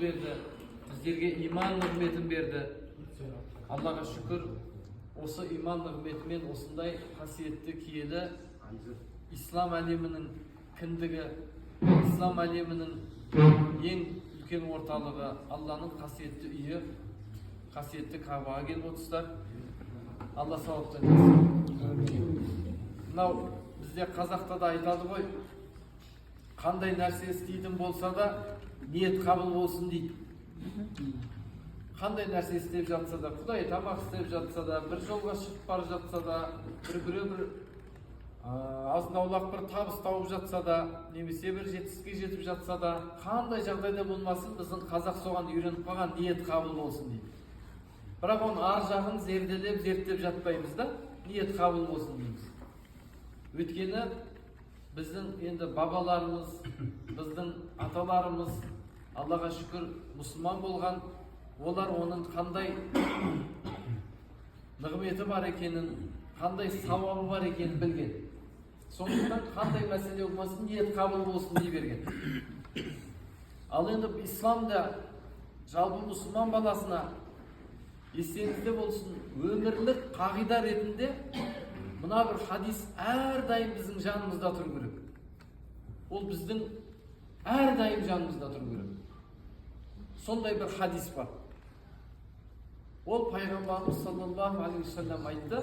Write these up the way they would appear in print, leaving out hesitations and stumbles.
berdi, bizlerge iman nimetini berdi. Allah'a şükür, осы iman nimetiмен осындай қасиетті киелі İslam әлемінің кіндігі, İslam әлемінің ең үлкен орталығы, Алланың қасиетті үйі, қасиетті Кабаға келіп отырсыздар. Алла сауаптан берсін. Мынау бізде қазақта да айтады ғой, қандай нәрсе істейтін болса да ниет қабыл болсын дейді. Қандай нәрсе істеп жатса да, Құдай тамақ істеп жатса да, бір жолға шығып бара жатса да, бір азын-аулақ бір табыс тауып жатса да, немесе бір жетістікке жетіп жатса да, қандай жағдайда болмасын, біздің қазақ соған үйреніп қалған ниет қабыл болсын дейді. Бірақ оның ар жағын зерделеп, зерттеп жатпаймыз да, ниет қабыл болсын дейміз. Өйткені біздің енді бабаларымыз, біздің аталарымыз, Аллаға шүкір, мұсылман болған, олар оның қандай нығметі бар екенін, қандай сауабы бар екенін білген. Сондықтан қандай мәселе болмасын, ниет қабыл болсын дей берген. Ал енді исламда жалпы мұсылман баласына естеріңізде болсын, өмірлік қағида ретінде мына бір хадис әрдайым біздің жанымызда тұру керек. Ол біздің әрдайым жанымызда тұру керек. Сондай бір хадис бар. Ол пайғамбарымыз саллаллаху алейхи ва саллям айтты: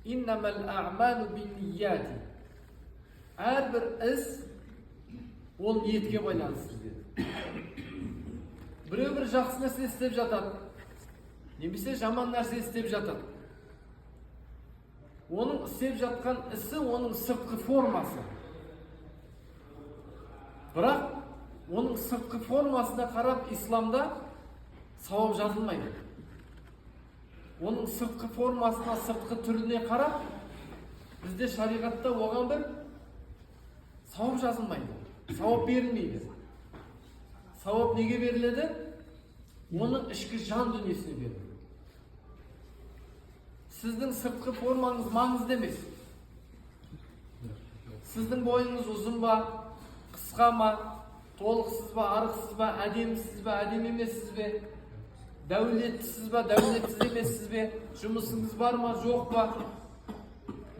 «Иннамал а'малу биннияти». Әрбір іс ол ниетке байланысты деді. Біреу бір жақсы нәрсе істеп жатады, немесе жаман нәрсе істеп жатады. Оның істеп жатқан ісі оның сыртқы формасы. Бірақ оның сыртқы формасына қарап исламда сауап жазылмайды. Оның сыртқы формасына, сыртқы түріне қарап, бізде шариғатта оған бір сауап жазылмайды. Сауап берілмейді. Сауап неге беріледі? Оның ішкі жан дүниесіне беріледі. Сіздің сыртқы формаңыз маңызды емес. Сіздің бойыңыз ұзын ба, қысқа ма, толықсыз ба, арықсыз ба, әдемісіз ба, әдемі емессіз бе, дәулеттісіз ба, дәулетсіз емессіз бе, жұмысыңыз бар ма, жоқ па,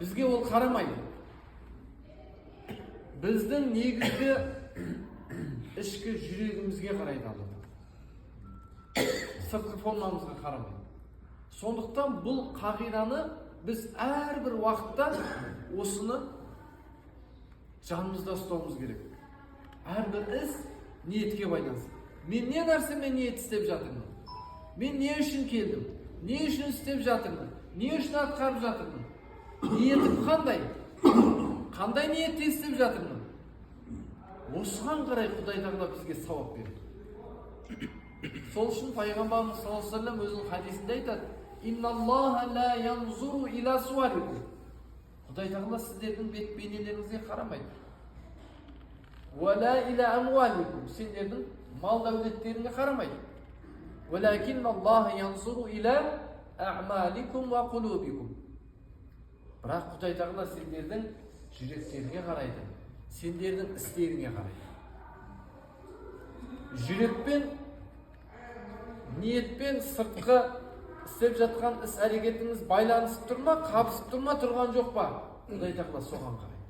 бізге ол қарамайды. Біздің негізгі ішкі жүрегімізге қарайды Алла. Сыртқы формамызға қарамайды. Сондықтан бұл қағиданы біз әрбір уақытта осыны жанымызда ұстауымыз керек. Әрбір іс ниетке байланысты. Мен не нәрсемен ниет істеп жатырмын? Мен не үшін келдім? Не үшін істеп жатырмын? Не үшін атқарып жатырмын? Ниетім қандай? Қандай ниетте істеп жатырмын? Осыған қарай Құдай тағала бізге сауап береді. Сол үшін пайғамбарымыз саллаллаху алейхи ва саллям өзінің хадисінде айтады: «Инналлаха ла янзуру иля суарикум». Құдай тағала сіздердің бет бейнелеріңізге қарамайды. «Уала иля амуаликум». Сендердің мал дәулеттеріңе қарамайды. «Валакинналлаха янзуру иля а'маликум ва кулубикум». Бірақ Құдай тағала сендердің жүректеріңе қарайды, сендердің істеріңе қарайды. Жүрекпен, ниетпен сыртқы істеп жатқан іс әрекетіңіз байланысып тұр ма, қабысып тұр ма, тұрған жоқ па? Құдай тағала соған қарайды.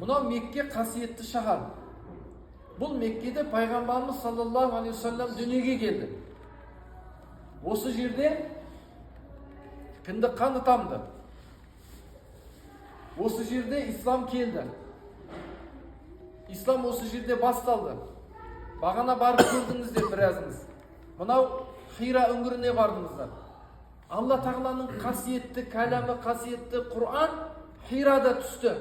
Мынау Мекке қасиетті шаһар. Бұл Меккеде пайғамбарымыз саллаллаху алейхи ва саллям дүниеге келді. Осы жерде кіндік қаны тамды. Осы жерде ислам келді. Ислам осы жерде басталды. Бағана барып көрдіңіздер біразыңыз. Мынау Хира үңгіріне бардыңыздар. Алла тағаланың қасиетті кәләмі, қасиетті Құран Хирада түсті.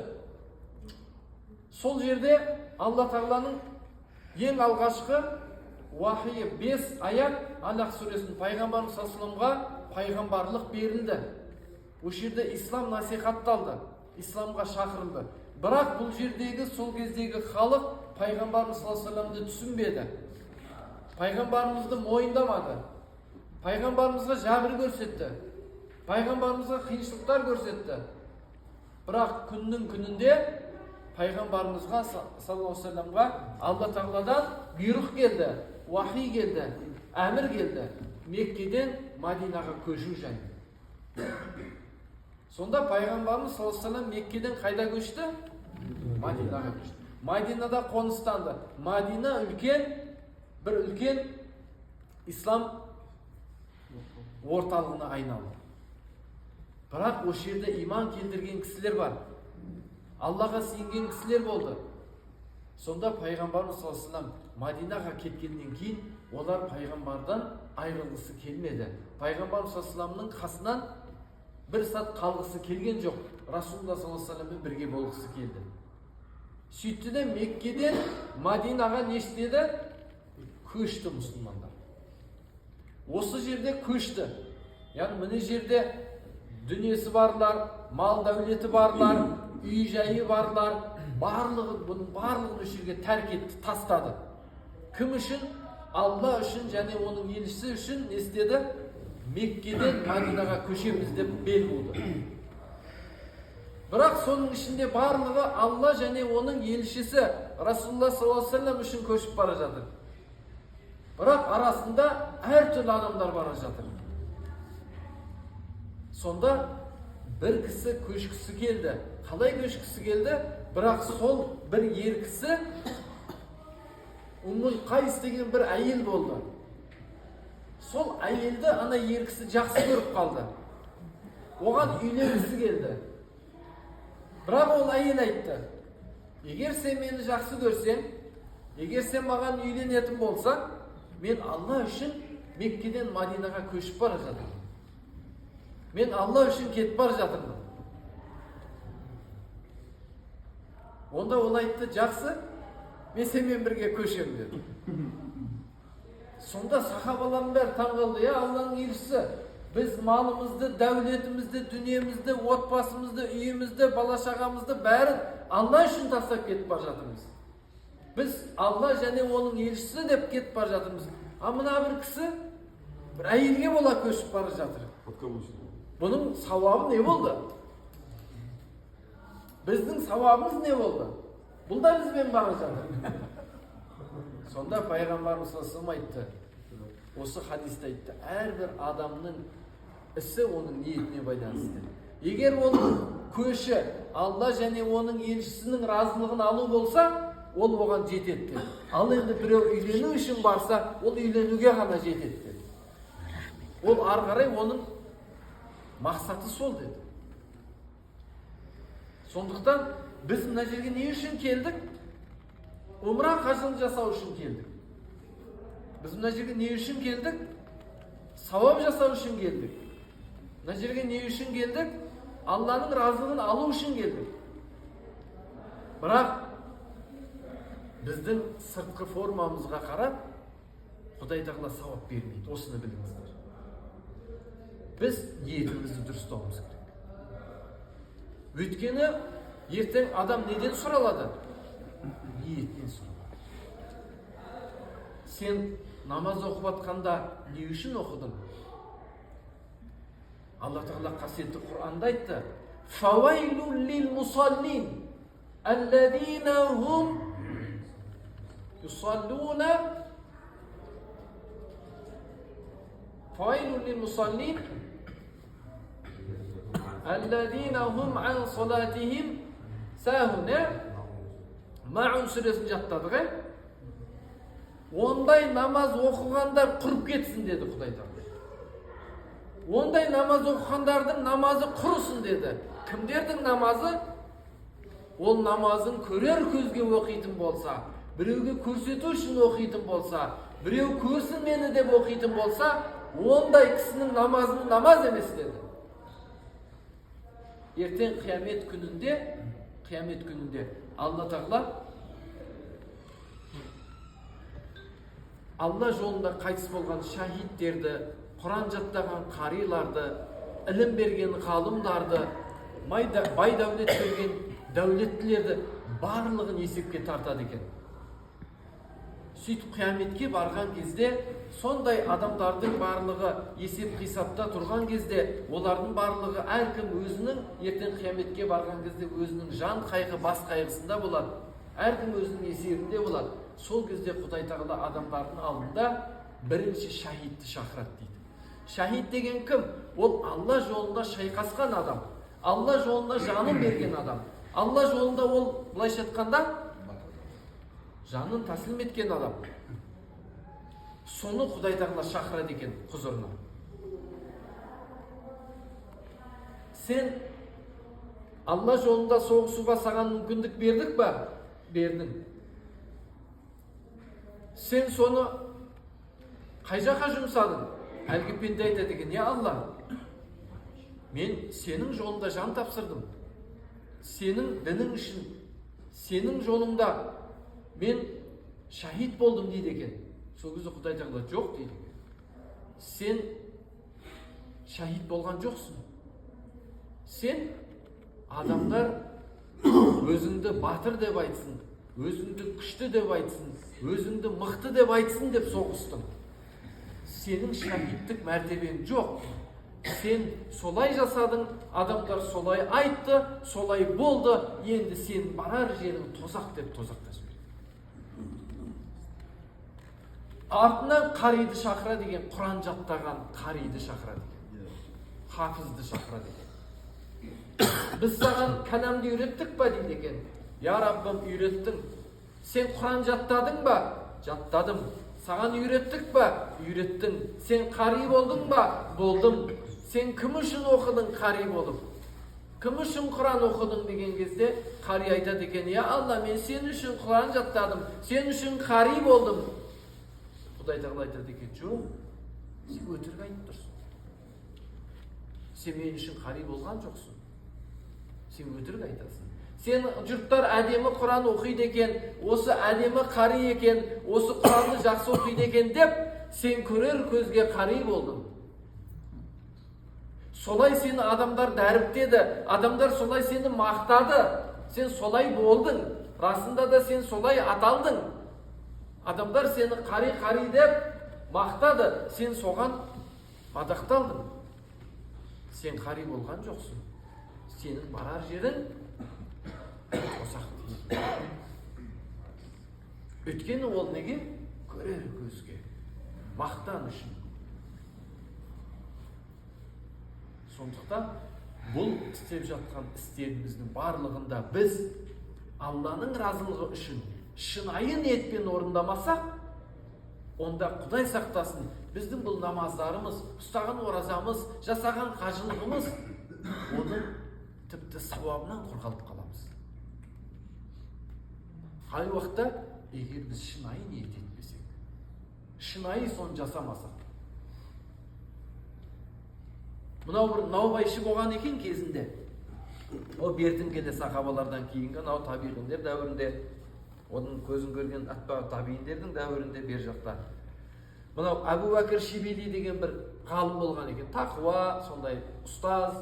Сол жерде Алла тағаланың ең алғашқы уахиы 5 аят Алақ сүресінің пайғамбарымыз саллаллаху пайғамбарлық берілді. Осы жерде ислам насихатталды, исламға шақырылды. Бірақ бұл жердегі, сол кездегі халық пайғамбарымыз саллаллаху түсінбеді. Пайғамбарымызды мойындамады. Пайғамбарымызға жәбір көрсетті. Пайғамбарымызға қиыншылықтар көрсетті. Бірақ күннің күнінде пайғамбарымызға саллаллаху алейхи вассаламға Алла тағаладан бұйрық келді, уахи келді, әмір келді. Меккеден Мадинаға көшу жайында. Сонда пайғамбарымыз саллаллаху алейхи вассалам Меккеден қайда көшті? Мадинаға көшті. Мадинада қоныстанды. Мадина бір үлкен ислам орталығына айналды. Бірақ осы жерде иман келтірген кісілер бар. Аллаға сенген кісілер болды. Сонда пайғамбарымыз саллаллаху алейхи вассалам Мадинаға кеткеннен кейін олар пайғамбардан айырылғысы келмеді. Пайғамбарымыз саллаллаху алейхи вассаламның қасынан бір сәт қалғысы келген жоқ. Расулулла саллаллаху алейхи вассаламмен бірге болғысы келді. Сөйтті де Меккеден Мадинаға не істеді? Көшті мұсылмандар. Осы жерде көшті. Яғни міне жерде дүниесі барлар, мал дәулеті барлар, үй жайы барлар, бұның барлығын осы жерге тәрк етті, тастады. Кім үшін? Алла үшін және оның елшісі үшін не істеді? Меккеден Мадинаға көшеміз деп бел буды. Бірақ соның ішінде барлығы Алла және оның елшісі Расулулла саллаллаху алейхи вассалам үшін көшіп бара жатыр. Бірақ арасында әртүрлі адамдар бара жатыр. Сонда бір кісі көшкісі келді. Қалай көшкісі келді? Бірақ сол бір ер кісі Уммул Қайс деген бір әйел болды. Сол әйелді ана ер кісі жақсы көріп қалды. Оған үйленгісі келді. Бірақ ол әйел айтты: егер сен мені жақсы көрсең, егер сен маған үйленетін болсаң, мен Алла үшін Меккеден Мадинаға көшіп бара жатырмын. Мен Алла үшін кетіп бара жатырмын. Онда ол айтты: жақсы, мен сенімен бірге көшемін деді. Сонда сахабалардың бәрі таң қалды. Алланың елшісі, біз малымызды, дәулетімізді, дүниемізді, отбасымызды, үйімізді, бала-шағамызды бәрін Алла үшін тастап кетіп бара жатырмыз. Біз Алла және оның елшісі деп кетіп бара жатырмыз. А мына бір кісі бір әйелге бола көшіп бара жатыр. Бұның сауабы не болды? Біздің сауабымыз не болды? Бұл да бізбен бара жатыр. Сонда пайғамбарымыз саллаллаху алейхи вассалам айтты, осы хадисте айтты: әрбір адамның ісі оның ниетіне байланысты. Егер оның көші Алла және оның елшісінің разылығын алу болса, ол оған жетеді. Ал енді біреу үйлену үшін барса, ол үйленуге ғана жетеді. Ол ары қарай оның мақсаты сол деді. Сондықтан біз мына жерге не үшін келдік? Умра қажылық жасау үшін келдік. Біз мына жерге не үшін келдік? Сауап жасау үшін келдік. Мына жерге не үшін келдік? Алланың разылығын алу үшін келдік. Бірақ біздің сыртқы формамызға қарап Құдай тағала сауап бермейді. Осыны біліңіздер. Біз ниетімізді дұрыстауымыз керек. Өйткені ертең адам неден сұралады? Ниеттен сұралады. Сен намаз оқып жатқанда не үшін оқыдың? Алла тағала қасиетті Құр'анда айтты: "Фавайлул лил мусаллин аллазина хум юсаллуна фавайлул лил мусаллин аллазина хум ан салатихим сахун." Маун сүресін жаттадық, ондай намаз оқығандар құрып кетсін деді Құдай тағала. Ондай намаз оқығандардың намазы құрысын деді. Кімдердің намазы? Ол намазын көрер көзге оқитын болса, біреуге көрсету үшін оқитын болса, біреу көрсін мені деп оқитын болса, ондай кісінің намазының намаз емес деді. Ертең қиямет күнінде Алла тағала Алла жолында қайтыс болған шахидтерді, Құран жаттаған қариларды, ілім берген ғалымдарды, бай дәулет берген дәулеттілерді барлығын есепке тартады екен. Сөйтіп қияметке барған кезде сондай адамдардың барлығы есеп қисапта тұрған кезде олардың барлығы әркім өзінің ертең қияметке барған кезде өзінің жан қайғы бас қайғысында болады. Әркім өзінің есебінде болады. Сол кезде Құдай тағала адамдардың алдында бірінші шахидті шақырады дейді. Шахид деген кім? Ол Алла жолында шайқасқан адам, Алла жолында жанын берген адам. Алла жолында ол былайша айтқанда жанын тәсілім еткен адам. Соны Құдай тағала шақырады екен құзырына. Сен Алла жолында соғысуға саған мүмкіндік бердік па? Бердің. Сен соны қай жаққа жұмсадың? Әлгі пенде айтады екен: "Я Алла, мен сенің жолында жан тапсырдым. Сенің дінің үшін, сенің жолыңда мен шахид болдым" дейді екен. Сол кезде Құдай тағала: "Жоқ" дейді екен. "Сен шахид болған жоқсың. Сен адамдар өзіңді батыр деп айтсын, өзіңді күшті деп айтсын, өзіңді мықты деп айтсын деп соғыстың. Сенің шахидтік мәртебең жоқ. Сен солай жасадың, адамдар солай айтты, солай болды. Енді сен барар жерің тозақ" деп тозаққа жіберді. Артынан қариды шақыра деген, Құран жаттаған қариды шақыра деген, хафизді шақыра деген. "Біз саған кәламды үйреттік па?" дейді екен. "Я Раббым, үйреттің." "Сен Құран жаттадың ба?" "Жаттадым." "Саған үйреттік па?" "Үйреттің." "Сен қари болдың ба?" "Болдым." "Сен кім үшін оқыдың қари болып? Кім үшін Құран оқыдың?" деген кезде қари айтады екен: "Я Алла, мен сен үшін Құран жаттадым, сен үшін қари болдым." Құдай тағала айтады екен: "Жоқ, сен өтірік айтып тұрсың. Сен мен үшін қари болған жоқсың. Сен өтірік айтасың. Сен жұрттар әдемі Құран оқиды екен, осы әдемі қари екен, осы Құранды жақсы оқиды екен деп, сен көрер көзге қари болдың. Солай сені адамдар дәріптеді, адамдар солай сені мақтады, сен солай болдың, расында да сен солай аталдың. Адамдар сені қари деп мақтады, сен соған мадақталдың. Сен қари болған жоқсың. Сенің барар жерің тозақ" дейді. Өйткені ол неге? Көрер көзге, мақтан үшін. Сондықтан бұл істеп жатқан істеріміздің барлығында біз Алланың разылығы үшін шынайы ниетпен орындамасақ, онда Құдай сақтасын, біздің бұл намаздарымыз, ұстаған оразамыз, жасаған қажылығымыз, оның тіпті сауабынан құр қалып қаламыз. Қай уақытта? Егер біз шынайы ниет етпесек, шынайы соны жасамасақ. Мынау бір наубайшы болған екен кезінде. О бертін келе сахабалардан кейінгі нау табиғиндер дәуірінде, оның көзін көрген атбаға табиғиндердің дәуірінде бер жақта. Мынау Әбу Бәкір Шибили деген бір ғалым болған екен. Тақуа, сондай ұстаз.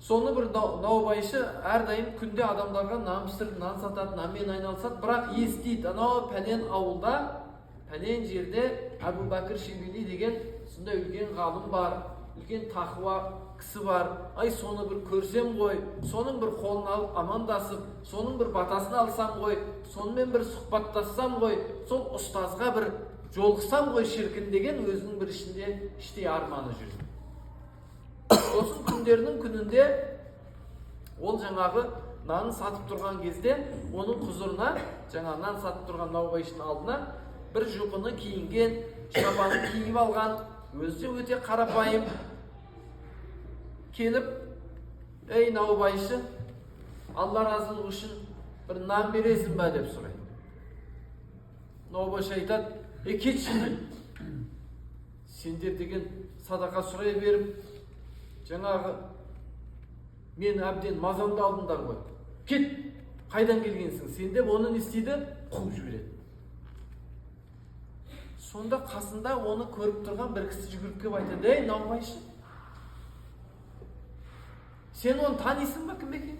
Соны бір наубайшы әрдайым күнде адамдарға нан пісіріп, нан сатады, нанмен айналысады, бірақ естиді, анау пәлен ауылда, пәлен жерде Әбу Бәкір Шибили деген сондай үлкен ғалым бар, үлкен тақуа кісі бар. Ай, соны бір көрсем ғой, соның бір қолын алып амандасып, соның бір батасын алсам ғой, сонымен бір сұхбаттассам ғой, сол ұстазға бір жолықсам ғой шіркін деген өзінің бір ішінде іштей арманы жүрді. Сосын күндерінің күнінде ол жаңағы нанын сатып тұрған кезде оның құзырына, жаңа нан сатып тұрған наубайшының алдына бір жұпыны киінген, шапанын киіп алған, өзі өте қарапайым келіп: "Ей наубайшы, Алла разылығы үшін бір нан бересің ба?" деп сұрайды. Наубайшы айтады: "Кетші, сендер деген садақа сұрай беріп, жаңағы мен әбден мазамды алдыңдар ғой. Кет, қайдан келгенсің сен?" деп оны не істейді? Қуып жібереді. Сонда қасында оны көріп тұрған бір кісі жүгіріп келіп айтады: "Ей наубайшы, сен оны танисың ба, кім екен?"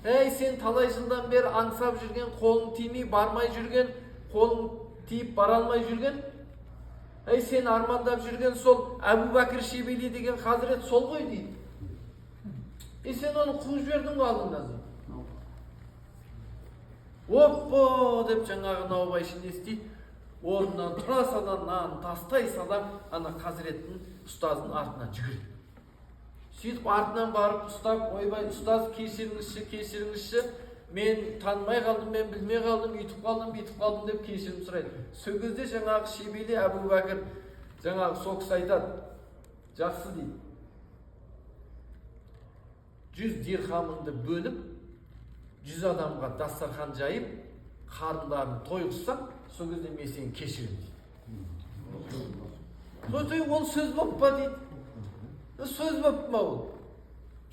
Ey sen talay жылдан beri аңсап жүрген, қолың тимей бармай жүрген, қолың тиіп бара алмай жүрген, ей сен армандап жүрген сол Әбу Бәкір Шейбели деген хазірет сол ғой дейді. Сен оны қуып жібердің ғой алдыңда. Оппо деп жаңағы Наубайшы не істейді? Орнынан тұра сала, нан тастай сала, ана хазіреттің ұстазының артынан жүгіреді. Сөйтіп артынан барып ұстап, ойбай ұстаз кешіріңізші, мен танымай қалдым, мен білмей қалдым, үйтіп қалдым деп кешірім сұрайды. Сол кезде жаңағы Шейбели Әбу Бәкір жаңағы сол кісі айтады, жақсы дейді. 100 дирхамыңды бөліп, 100 адамға дастархан жайып, қарындарын тойғызсам, сол кезде мен сені кешірем дейді. Ол сөз болып па дейді. Сөз болып ма ол?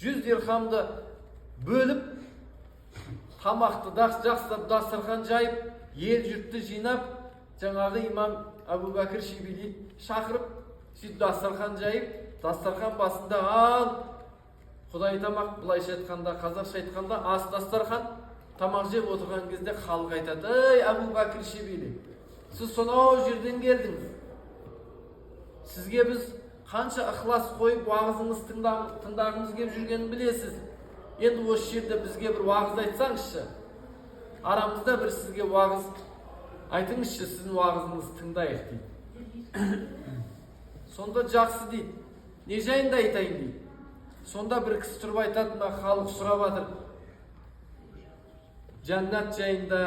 100 дирхамды бөліп, тамақты жақсылап дастархан жайып, ел жұртты жинап, жаңағы имам Әбу Бәкір Шейбели шақырып, сөйтіп дастархан жайып, дастархан басында ал, Құдай тамақ, былайша айтқанда, қазақша айтқанда, ас дастархан, тамақ жеп отырған кезде халық айтады: "Ей Әбу Бәкір Шейбели, сіз сонау жерден келдіңіз. Сізге біз қанша ықылас қойып уағызыңыз тыңдағымыз келіп жүргенін білесіз. Енді осы жерде бізге бір уағыз айтсаңызшы. Арамызда бір сізге уағыз айтыңызшы, сіздің уағызыңызды тыңдайық" дейді. Сонда жақсы дейді. Не жайында айтайын дейді. Сонда бір кісі тұрып айтады, мына халық сұрап жатыр. Жәннат жайында,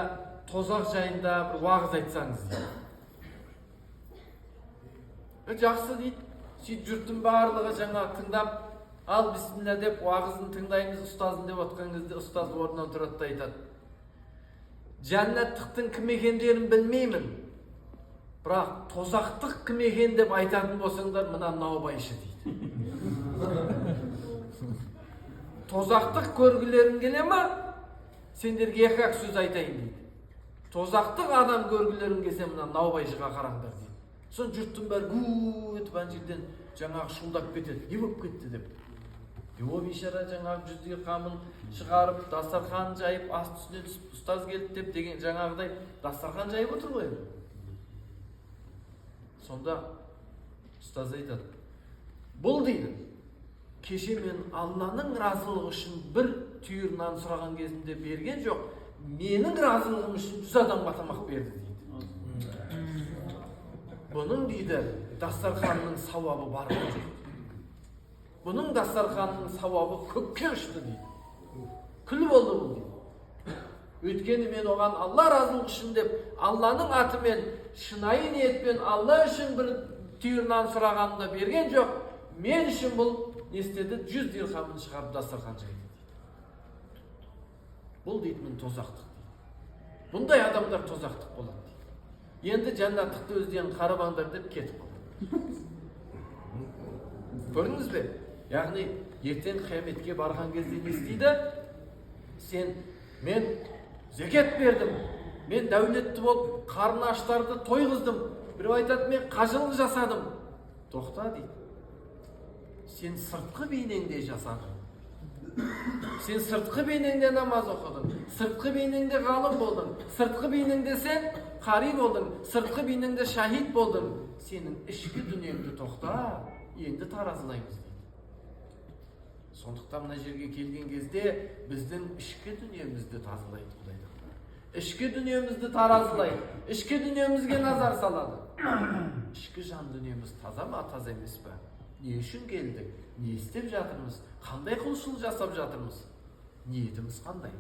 тозақ жайында бір уағыз айтсаңыз дейді. Жақсы дейді. Сөйтіп жұрттың барлығы жаңа тыңдап, ал бисмилля деп уағызын тыңдаймыз, ұстазын деп отқан кезде ұстаз орнынан тұрады да айтады: "Жәннаттықтың кім екендерін білмеймін, бірақ тозақтық кім екен деп айтатын болсаңдар, мына Наубайшы" дейді. Тозақтық көргілерің келе ма? Сендерге екі-ақ сөз айтайын дейді. Тозақтық адам көргілерің келсе, мына Наубайшыға қараңдар дейді. Сон жұрттың бәрі гу етіп ана жерден жаңағы шуылдап кетеді. Не болып кетті деп. О бейшара жаңағы 100 дирхамын шығарып, дастархан жайып, ас үстіне түсіп, ұстаз келді деп деген жаңағыдай дастархан жайып отыр ғой. Сонда ұстаз айтады: "Бұл дейді, кеше мен Алланың разылығы үшін бір түйір нан сұраған кезінде берген жоқ, менің разылығым үшін 100 адамға тамақ берді" дейді. Бұның дейді дастарханның сауабы бар ма жоқ? Бұның дастарханның сауабы көкке ұшты дейді. Күл болды бұл дейді. Өйткені мен оған Алла разылығы үшін деп, Алланың атымен, шынайы ниетпен Алла үшін бір түйір нан сұрағанында берген жоқ, мен үшін бұл не істеді? 100 дирхамын шығарып дастархан жайды дейді. Бұл дейді мен тозақтық дейді. Бұндай адамдар тозақтық болады дейді. Енді жәннаттықты өздерін қарабаңдар деп кетіп қалды. Көрдіңіз бе? Яғни ертең қияметке барған кезде не істейді? Мен зекет бердім, мен дәулетті болып, қарны аштарды тойғыздым. Біреу айтады, мен қажылық жасадым. Тоқта дейді. Сен сыртқы бейнеңде жасадың. Сен сыртқы бейнеңде намаз оқыдың, сыртқы бейнеңде ғалым болдың, сыртқы бейнеңде сен қари болдың, сыртқы бейнеңде шахид болдың. Сенің ішкі дүниеңді тоқта, енді таразылаймыз дейді. Сондықтан мына жерге келген кезде біздің ішкі дүниемізді тазалайды Құдай. Ішкі дүниемізді таразылайды, ішкі дүниемізге назар салады. Ішкі жан дүниеміз таза ма, таза емес пе? Не үшін келдік? Не істеп жатырмыз? Қандай құлшылық жасап жатырмыз? Ниетіміз қандай?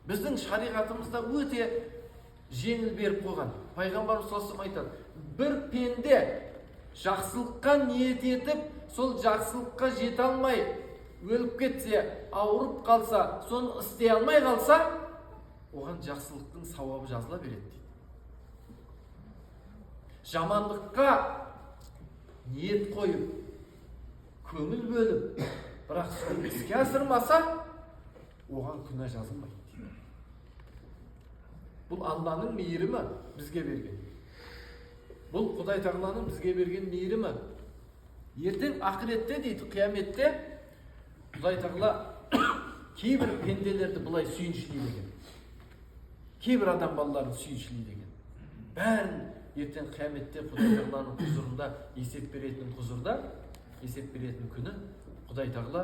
Біздің шариғатымызда өте жеңіл беріп қойған. Пайғамбарымыз саллаллаху алейхи айтады: бір пенде жақсылыққа ниет етіп, сол жақсылыққа жете алмай өліп кетсе, ауырып қалса, соны істей алмай қалса, оған жақсылықтың сауабы жазыла береді дейді. Жамандыққа ниет қойып, көңіл бөліп, бірақ соны іске асырмаса, оған күнә жазылмайды дейді. Бұл Алланың мейірімі бізге берген. Бұл Құдай тағаланың бізге берген мейірімі. Ертең ақыретте дейді, қияметте Құдай тағала кейбір пенделерді бұлай сүйіншілейді екен. Кейбір адам балаларын сүйіншілейді екен. Бәрін ертең қияметте Құдай Тағаланың құзырында есеп беретін күні Құдай Тағала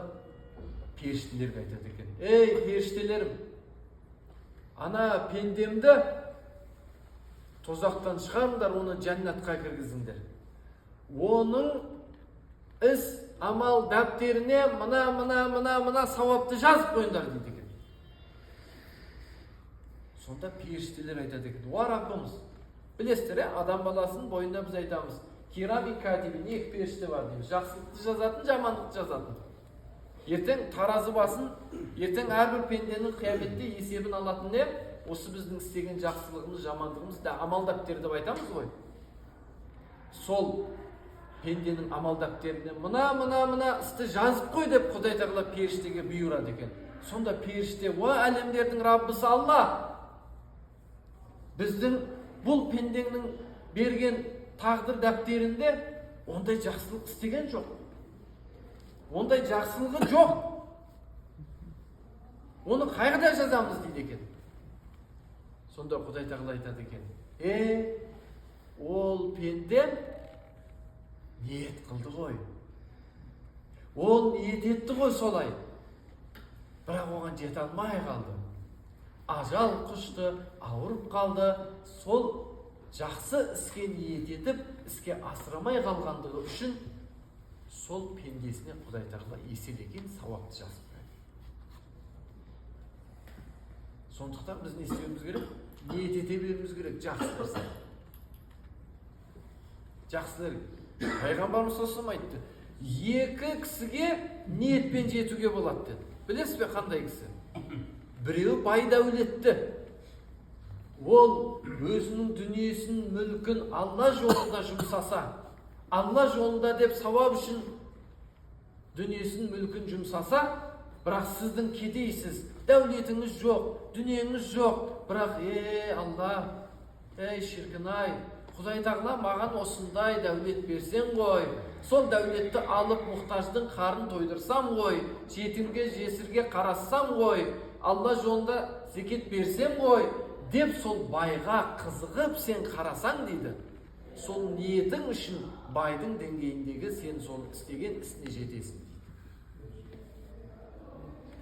періштелерге айтады екен: ей періштелерім, ана пендемді тозақтан шығарыңдар, оны жәннатқа кіргізіңдер. Оның іс амал дәптеріне мына сауапты жазып қойыңдар дейді екен. Сонда періштелер айтады екен: о Раббымыз, білесіздер, адам баласының бойында біз айтамыз, кирами катибин, екі періште бар дейміз, жақсылықты жазатын, жамандықты жазатын. Ертең таразы басын, ертең әрбір пенденің қияметте есебін алатын не? Осы біздің істеген жақсылығымыз, жамандығымыз да амал дәптері деп айтамыз ғой. Сол пенденің амал дәптеріне мына істі жазып қой деп Құдай Тағала періштеге бұйырады екен. Сонда періште: о әлемдердің Раббысы Алла, біздің бұл пендеңнің берген тағдыр дәптерінде ондай жақсылық істеген жоқ. Ондай жақсылығы жоқ. Оны қайда жазамыз дейді екен. Сонда Құдай Тағала айтады екен: ол пендем ниет қылды ғой. Ол ниет етті ғой солай. Бірақ оған жете алмай қалды. Ажал құшты, ауырып қалды. Сол жақсы іске ниет етіп, іске асырамай қалғандығы үшін сол пендесіне Құдай Тағала еселеген сауапты жазып берді. Сондықтан біз не істеуіміз керек? Ниет ете беруіміз керек, жақсы болса. Жақсылар. Пайғамбарымыз сосын айтты: екі кісіге ниетпен жетуге болады деді. Білесіз бе қандай кісі? Біреуі бай дәулетті. Ол өзінің дүниесін, мүлкін Алла жолында жұмсаса, Алла жолында деп сауап үшін дүниесін, мүлкін жұмсаса, бірақ сіздің кедейсіз, дәулетіңіз жоқ, дүниеңіз жоқ, бірақ Алла, шіркін-ай, Құдай Тағала маған осындай дәулет берсең ғой, сол дәулетті алып мұқтаждың қарын тойдырсам ғой, жетімге, жесірге қарассам ғой, Алла жолында зекет берсем ғой, деп сол байға қызығып сен қарасаң дейді, сол ниетің үшін байдың деңгейіндегі сен сол істеген ісіне жетесің дейді.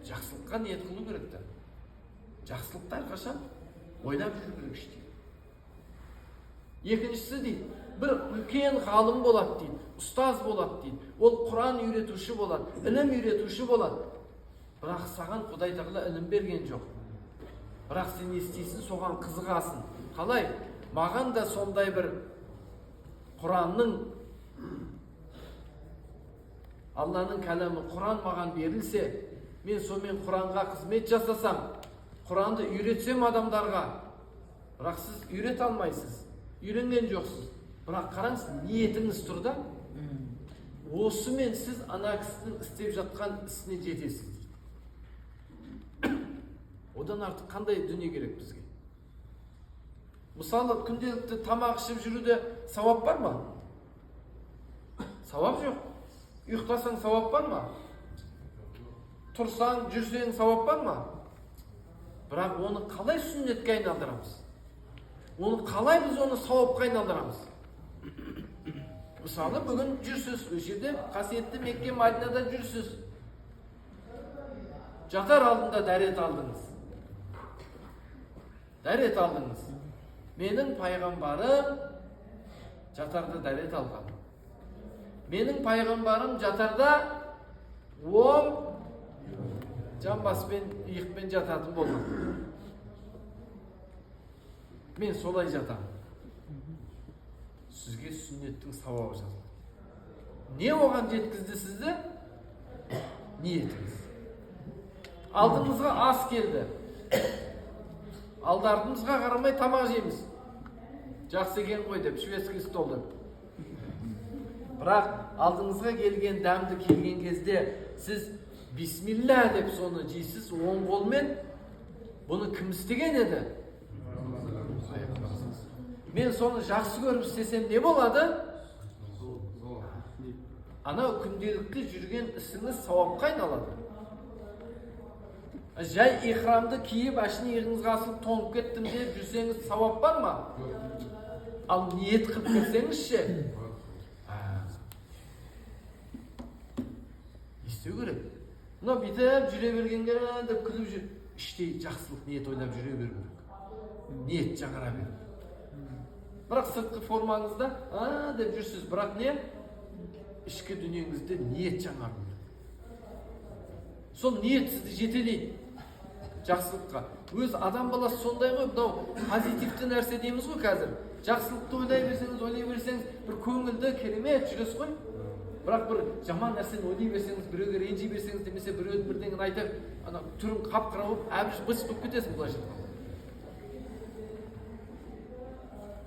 Жақсылыққа ниет қылу керек та. Жақсылықты әрқашан ойлап жүру керек іште. Екіншісі дейді, бір үлкен ғалым болады дейді, ұстаз болады дейді, ол Құран үйретуші болады, ілім үйретуші болады. Бірақ саған Құдай Тағала ілім берген жоқ. Бірақ сен естейсің, соған қызығасың. Қалай? Маған да сондай бір Құранның, Алланың кәлемі Құран маған берілсе, мен сонымен Құранға қызмет жасасам, Құранды үйретсем адамдарға, бірақ сіз үйрете алмайсыз, үйренген жоқсыз. Бірақ қараңыз, ниетіңіз тұр да, осымен сіз ана кісінің істеп жатқан ісіне жетесіз. Одан артық қандай дүние керек бізге? Мысалы, күнделікті тамақ ішіп жүруде сауап бар ма? Сауап жоқ. Ұйықтасаң сауап бар ма? Тұрсаң, жүрсең сауап бар ма? Бірақ оны қалай сүннетке айналдырамыз? Оны қалай біз оны сауапқа айналдырамыз? Мысалы, бүгін жүрсіз, жерде қасиетті Мекке, Мәдинада жүрсіз. Жатар алдында дәрет алдыңыз. Дәрет алдыңыз. Менің пайғамбарым жатарда дәрет алған. Менің пайғамбарым жатарда оң жамбаспен, иықпен жататын болған. Мен солай жатам. Сізге сүннеттің сауабы жазылды. Не оған жеткізді сізді? Ниетіңіз. Алдыңызға ас келді. Алдартыңызға қарамай тамақ жейміз. Жақсы екен ғой деп, шведский стол деп. Бірақ алдыңызға келген дәмді келген кезде сіз бисмилля деп соны жейсіз, оң қолмен. Бұны кім істеген еді? Мен соны жақсы көріп істесем не болады? Анау күнделікті жүрген ісіңіз сауапқа айналады. Жай ихрамды киіп, ашын иығыңызға асылып тоңып кеттім деп жүрсеңіз сауап бар ма? Ал ниет қылып келсеңіз ше? Естеу керек. Мына бүйтіп жүре бергенге деп күліп жүр. Іштей жақсылық ниет ойлап жүре беру керек. Ниет жаңара беру. Бірақ сыртқы формаңызда деп жүрсіз, бірақ не? Ішкі дүниеңізде ниет жаңару керек. Сол ниет сізді жетелейді жақсылыққа. Өз адам баласы сондай ғой, мынау позитивті нәрсе дейміз ғой қазір. Жақсылықты ойлай берсеңіз, бір көңілді, керемет жүресіз ғой. Бірақ бір жаман нәрсені ойлай берсеңіз, біреуге ренжи берсеңіз, немесе біреудің бірдеңені айтып, ана түрін қап-қара болып, әбіш быт болып кетесің былайша.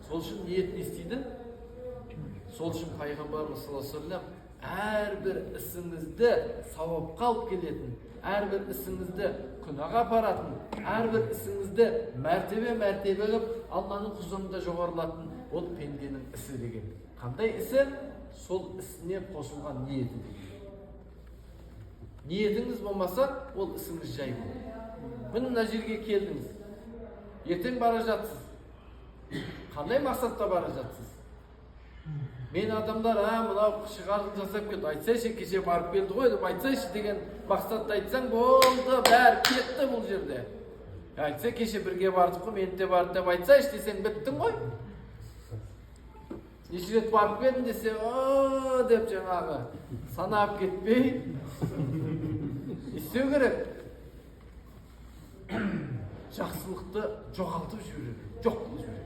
Сол үшін ниет не істейді? Сол үшін пайғамбарымыз саллаллаху алейхи ва саллям әрбір ісіңізді сауапқа алып келетін, әрбір ісіңізді күнәға апаратын, әрбір ісіңізді мәртебе қылып Алланың құзырында жоғарылатын ол пенденің ісі деген. Қандай ісі? Сол ісіне қосылған ниеті. Ниетіңіз болмаса, ол ісіңіз жай болады. Міне мына жерге келдіңіз. Ертең бара жатсыз. Қандай мақсатта бара жатсыз? Мен адамдар, мынау шығарып жасап кетті, айтсайшы, кеше барып келді ғой деп айтсайшы деген мақсатта айтсаң, болды, бәрі кетті бұл жерде. Айтса, кеше бірге бардық қой, мен де барды деп айтсайшы десең, біттің ғой. Неше рет барып келдім десе, деп жаңағы санап кетпей істеу керек. Жақсылықты жоғалтып жіберу керек, жоқ қылып жіберу керек.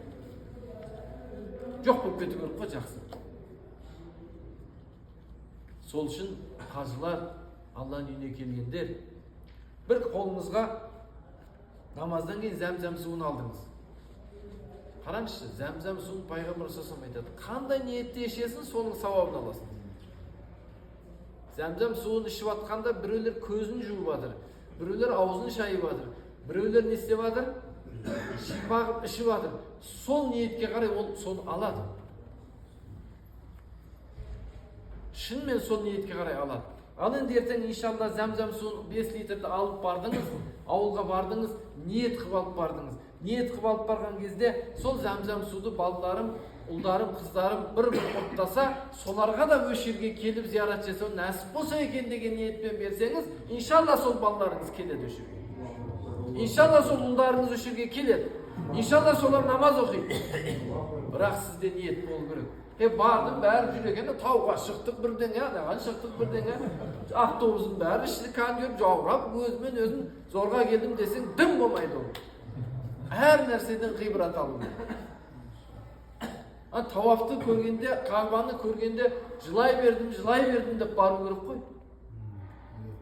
Жоқ болып кету керек қой жақсылық. Сол үшін қажылар, Алланың үйіне келгендер, бір қолыңызға намаздан кейін зәм-зәм суын алдыңыз. Қараңызшы, зәм-зәм суын пайғамбар саллаллаху алейхи ва саллям айтады. Қандай ниетте ішесің, соның сауабын аласың. Зәм-зәм суын ішіп жатқанда біреулер көзін жуып жатыр, біреулер аузын шайып жатыр, біреулер не істеп жатыр? Шипа қылып ішіп жатыр. Сол ниетке қарай ол соны алады. Шынымен сол ниетке қарай алады. Ал енді ертең иншалла зәм-зәм суын 5 литрді алып бардыңыз, ауылға бардыңыз, ниет қылып алып бардыңыз. Ниет қылып алып барған кезде сол зәм-зәм суды балдарым, ұлдарым, қыздарым бір-бір құттаса, соларға да өш жерге келіп зиярат жасау нәсіп болса екен деген ниетпен берсеңіз, иншалла сол балаларыңыз келеді өш жерге. Иншалла сол ұлдарыңыз өш жерге келеді. Иншалла солар намаз оқиды. Бірақ сізде ниет болу керек. Бардым, бәрі жүр екен, тауға шықтық бірдеңе, анаған шықтық бірдеңе, автобустың бәрі ішті қан көріп, жаурап, өзімен өзін зорға келдім десең, дым болмайды ол. Әр нәрседен ғибрат алу. Тауафты көргенде, Кағбаны көргенде жылай бердім деп бару керек қой.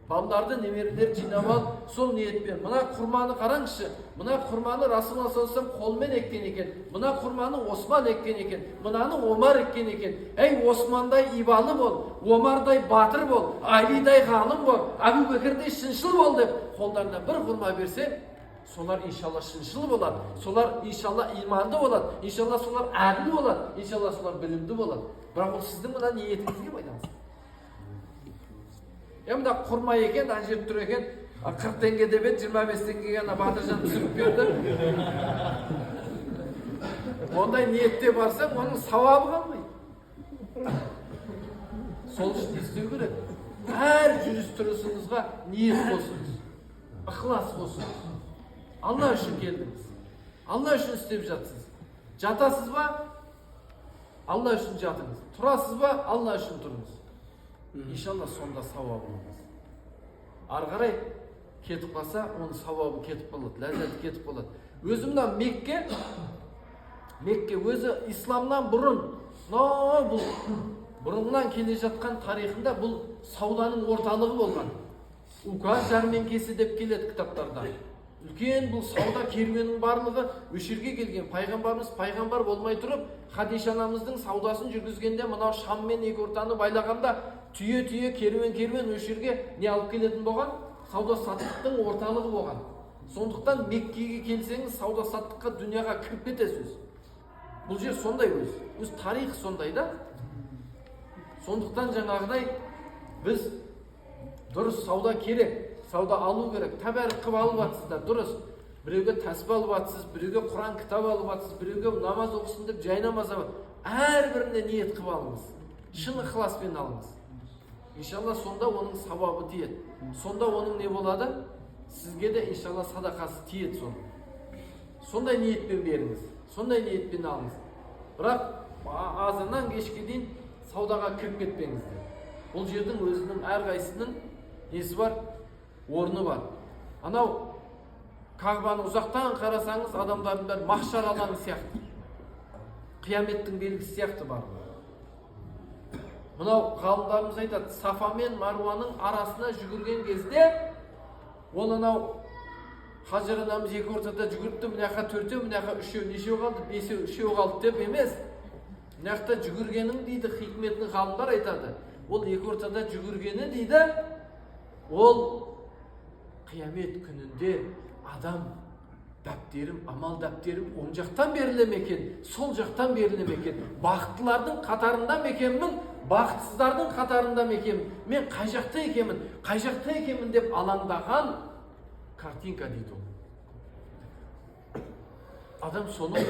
Балдарды, немерелер жинап алып, сол ниетпен. Мына құрманы қараңызшы. Мына құрманы Расулаллах саллаллаху алейхи ва саллям қолмен еккен екен. Мына құрманы Осман еккен екен. Мынаны Омар еккен екен. Ей, Османдай ибалы бол, Омардай батыр бол, Алидай ғалым бол, Абу Бәкірдей шыншыл бол деп қолдарына бір құрма берсе, солар иншалла шыншыл болады. Солар иншалла иманды болады. Иншалла солар әділ болады. Иншалла солар білімді болады. Бірақ ол сіздің мына ниетіңізге байланысты. Мына құрма екен, ана жерде тұр екен, 40 теңге деп еді, 25 теңгеге ана Батыржан түсіріп берді. Ондай ниетте барсам, оның сауабы қалмайды. Сол үшін істеу керек. Әр жүріс-тұрысыңызға ниет қосыңыз, ықылас қосыңыз. Алла үшін келдіңіз. Алла үшін істеп жатсыз. Жатасыз ба? Алла үшін жатыңыз. Тұрасыз ба? Алла үшін тұрыңыз. Иншалла сонда сауабы болмас. Ары қарай кетіп қалса, оның сауабы кетіп қалады, ләззаты кетіп қалады. Өзімнен Мекке өзі исламнан бұрын, бұл бұрыннан келе жатқан тарихында бұл сауданың орталығы болған. Ука жәрмеңкесі деп келеді кітаптарда. Үлкен бұл сауда керуенінің барлығы өш жерге келген. Пайғамбарымыз пайғамбар болмай тұрып, Хадиша анамыздың саудасын жүргізгенде, мынау Шам мен екі ортаны байлағанда, түйе керуен өш жерге не алып келетін болған? Сауда саттықтың орталығы болған. Сондықтан Меккеге келсеңіз, сауда саттыққа, дүнияға кіріп кетесіз. Бұл жер сондай өз тарих сондай да. Сондықтан жаңағыдай біз дұрыс сауда керек. сауда алу керек. Тәбәрік қылып алып жатсыздар, дұрыс. Біреуге тәсбih алып жатсыз, біреуге Құран кітап алып жатсыз, біреуге намаз оқысын деп жай намаз алып. Әрбіріне ниет қылып алыңыз. Шын ықыласпен алыңыз. Иншалла сонда оның сауабы тиеді. Сонда оның не болады? Сізге де иншалла садақасы тиеді соның. Сондай ниетпен беріңіз. Сондай ниетпен алыңыз. Бірақ азаннан кешке дейін саудаға кіріп кетпеңіздер. Бұл жердің өзінің әрқайсының несі бар? Орны бар. Анау Кағбаны ұзақтан қарасаңыз, адамдардың бәрі махшар алаңы сияқты. Қияметтің белгісі сияқты бар. Мынау ғалымдарымыз айтады, Сафа мен Маруаның арасына жүгірген кезде, ол анау Хажар анамыз екі ортада жүгіріпті, мынақа төртеу, мынақа үшеу, нешеу қалды, бесеу, үшеу қалды деп емес. Мынақта жүгіргенің дейді, хикметін ғалымдар айтады. Ол екі ортада жүгіргені дейді, ол қиямет күнінде адам дәптерім, амал дәптерім оң жақтан беріле ме екен, сол жақтан беріле ме екен, бақыттылардың қатарында ма екенмін, бақытсыздардың қатарында ма екенмін, мен қай жақта екенмін деп алаңдаған картинка дейді ол. Адам соны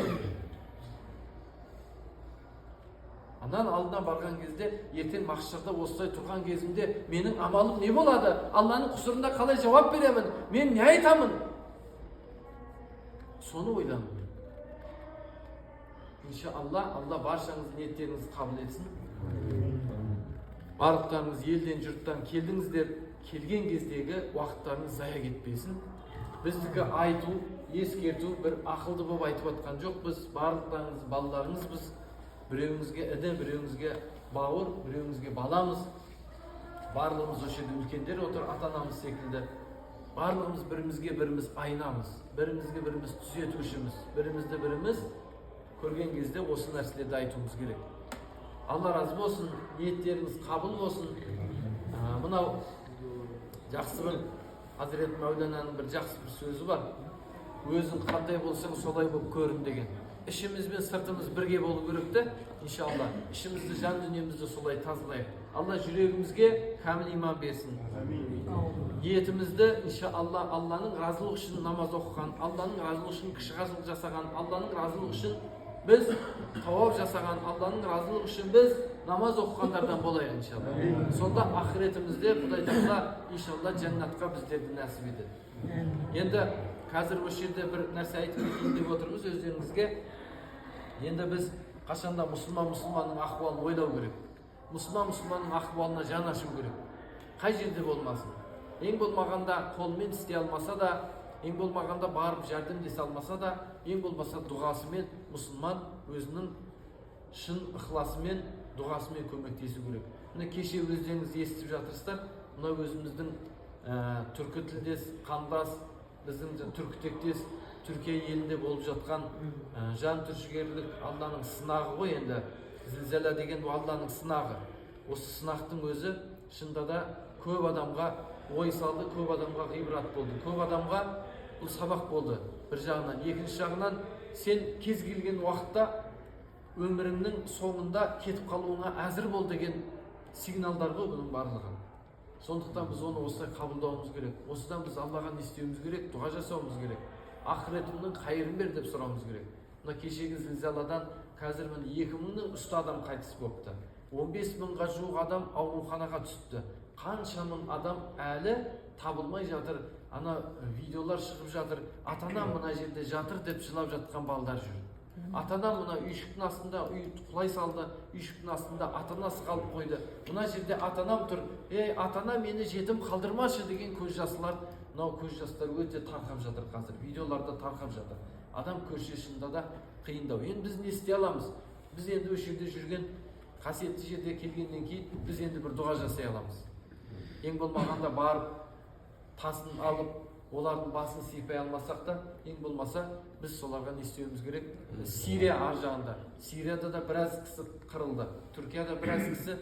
анан алдына барған кезде, ертең махшарда осылай тұрған кезімде менің амалым не болады? Алланың құзырында қалай жауап беремін? Мен не айтамын? Соны ойлану керек. Иншалла, Алла баршаңыз ниеттеріңізді қабыл етсін. Барлықтарыңыз елден, жұрттан келдіңіздер, келген кездегі уақыттарыңыз зая кетпесін. Біздікі айту, ескерту, бір ақылды болып айтып жатқан жоқ. Біз барлықтарыңыз балаларыңызбыз. Біреуіңізге іді, біреуіңізге бауыр, біреуіңізге баламыз. Барлығымыз осы жерде үлкендер отыр, ата-анамыз секілді. Барлығымыз бірімізге біріміз айнамыз, бірімізге біріміз түзетушіміз, бірімізді біріміз көрген кезде осы нәрселерді айтуымыз керек. Алла разы болсын, ниеттеріңіз қабыл болсын. Мынау жақсы бір Хазірет Мәулананың бір жақсы бір сөзі бар. Өзің қандай болсаң солай болып көрін деген. Ішіміз бен сыртымыз бірге болу керек те, иншалла. Ішімізді, жан дүниемізді солай тазалайық. Алла жүрегімізге кәміл иман берсін. Ниетімізді иншалла Алланың разылығы үшін намаз оқыған, Алланың разылығы үшін кіші қажылық жасаған, Алланың разылығы үшін біз тауап жасаған, Алланың разылығы үшін біз намаз оқығандардан болайық иншалла. Сонда ақыретімізде Құдай Тағала иншалла жәннатқа біздерді нәсіп етеді. Енді қазір осы жерде бір нәрсе айтып кетейін деп отырмыз өздеріңізге. Енді біз қашанда мұсылманның ахуалын ойлау керек. Мұсылманның ахуалына жан ашу керек. Қай жерде болмасын. Ең болмағанда қолмен істей алмаса да, ең болмағанда барып жәрдемдесе алмаса да, ең болмаса дұғасымен мұсылман өзінің шын ықыласымен, дұғасымен көмектесу керек. Міне кеше өздеріңіз естіп жатырсыздар, мына өзіміздің түркі тілдес, қандас, біздің түркі тектес Түркия елінде болып жатқан жан түршігерлік Алланың сынағы ғой енді. Зілзала деген Алланың сынағы. Осы сынақтың өзі шында да көп адамға ой салды, көп адамға ғибрат болды, көп адамға бұл сабақ болды. Бір жағынан, екінші жағынан сен кез келген уақытта өміріңнің соңында кетіп қалуыңа әзір бол деген сигналдар ғой бұның барлығы. Сондықтан біз оны осылай қабылдауымыз керек. Осыдан біз Аллаға не істеуіміз керек, дұға жасауымыз керек. Ақыретімнің қайырын бер деп сұрауымыз керек. Мына кешегі зілзаладан қазір 2000-нің үсті адам қайтыс болыпты. 15 мыңға жуық адам ауруханаға түсті. Қанша мың адам әлі табылмай жатыр. Ана видеолар шығып жатыр. Ата-анам мына жерде жатыр деп жылап жатқан балдар жүр. Ата-анам мына үйшіктің астында құлай салды. Үйшіктің астында ата-анасы қалып қойды. Мына жерде ата-анам тұр. Ей, ата-ана мені жетім қалдырмашы деген көз жасылар. Мынау көз жастар өте тарқап жатыр қазір. Видеоларда тарқап жатыр. Адам көз шешімінде да қиындау. Енді біз не істей аламыз? Біз енді осы жерде жүрген қасиетті жерде келгеннен кейін біз енді бір дұға жасай аламыз. Ең болмағанда барып тасын алып, олардың басын сипай алмасақ та, ең болмаса біз соларға не істеуіміз керек? Сирия ар жағында. Сирияда да біраз кісі қырылды. Түркияда біраз кісі.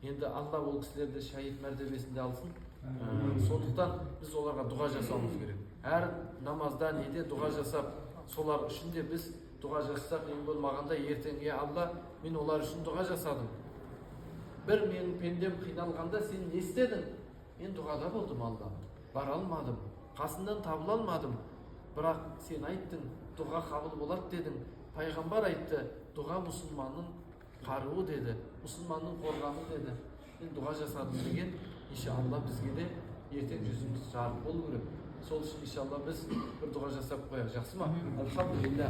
Енді Алла ол кісілерді шәһид мәртебесінде алсын. Сондықтан біз оларға дұға жасауымыз керек. Әр намазда неде дұға жасап, солар үшін де біз дұға жасасақ, ең болмағанда ертеңге Алла, мен олар үшін дұға жасадым. Бір менің пендем қиналғанда сен не істедің? Мен дұғада болдым Алла. bara almadım. Qasından tabıla almadım. Biroq sen aytding, dua qabul bo'ladi deding. Payg'ambar aytdi, dua musulmonning qaruvi dedi. Musulmonning qo'rg'oni dedi. Men dua jasadim degan, inshaalloh bizga de ertaga yuzimiz jarq bo'lur. Sol uchun inshaalloh biz bir dua jasab qo'yamiz. Yaxshimi? Alhamdulillah.